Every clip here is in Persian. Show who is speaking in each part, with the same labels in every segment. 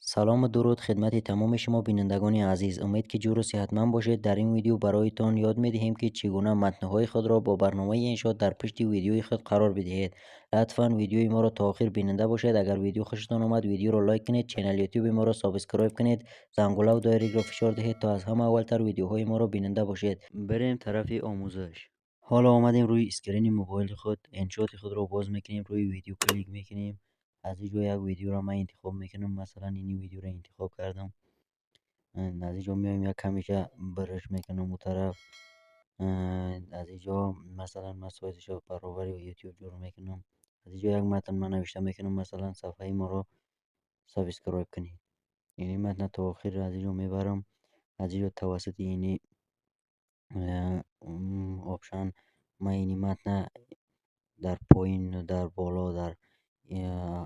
Speaker 1: سلام و درود خدمت تمام شما بینندگان عزیز. امید که جور و صحتمند باشید. در این ویدیو برایتان یاد می‌دهیم که چگونه متن‌های خود را با برنامه انشا در پشت ویدیوی خود قرار بدهید. لطفاً ویدیوی ما را تا آخر بیننده باشید. اگر ویدیو خوشتان آمد ویدیو را لایک کنید، کانال یوتیوب ما را سابسکرایب کنید، زنگوله و دایره را فشار دهید تا از همه اولتر ویدیوهای ما را بیننده باشید. بریم طرف آموزش. حالا آمدیم روی اسکرین موبایل خود، انشات خود را باز میکنیم، روی ویدیو کلیک میکنیم. از اینجا یک ویدیو را من انتخاب میکنم، مثلا این ویدیو را انتخاب کردم. از اینجا میایم یک کمیشه برش میکنم اون طرف. از اینجا مثلا من سایزش رو برابر یوتیوب جور میکنم. از اینجا یک متن من نوشته میکنم، مثلا صفحه ما رو سابسکرایب کنید. یعنی متن تا آخر از اینجا میبرم. از اینجا توسط این آپشن من این متن در پایین، در بالا، در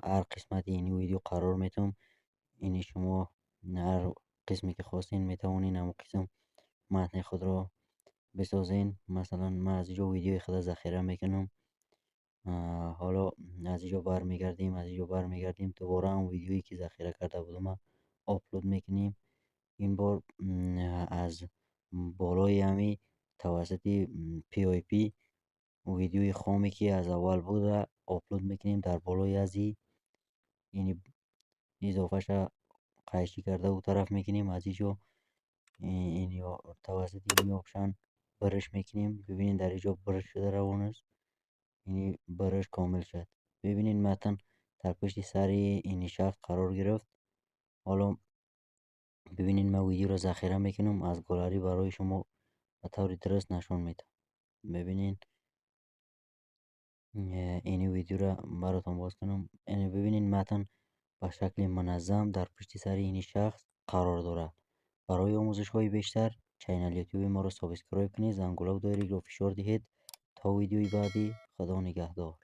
Speaker 1: هر قسمت این ویدیو قرار میتم. این شما هر قسمی که خواستین میتوانین هم قسم متن خود را بسازین. مثلا من از اینجا ویدیو خود ذخیره میکنم. حالا از اینجا برمیگردیم دوباره هم ویدیویی که ذخیره کرده بودم آپلود میکنیم. این بار از بالای همی توسط PIP ویدیوی خامی که از اول بود آپلود میکنیم. در بالای از این اضافه قیچی کرده او طرف میکنیم. از اینجا این توسط این آپشن برش میکنیم. ببینید در اینجا برش شده روان است. این برش کامل شد. ببینید متن در پشت سر این شخص قرار گرفت. حالا ببینید من ویدیو را ذخیره میکنم، از گالری برای شما به طور درست نشون میدم. ببینید این ویدیو را براتون باز کنم. این ببینید متن به شکل منظم در پشت سر این شخص قرار دارد. برای آموزش های بیشتر چینل یوتیوب ما را سابسکرایب کنید، زنگوله و دایره را فشار دهید تا ویدیوی بعدی. خدا نگهدار.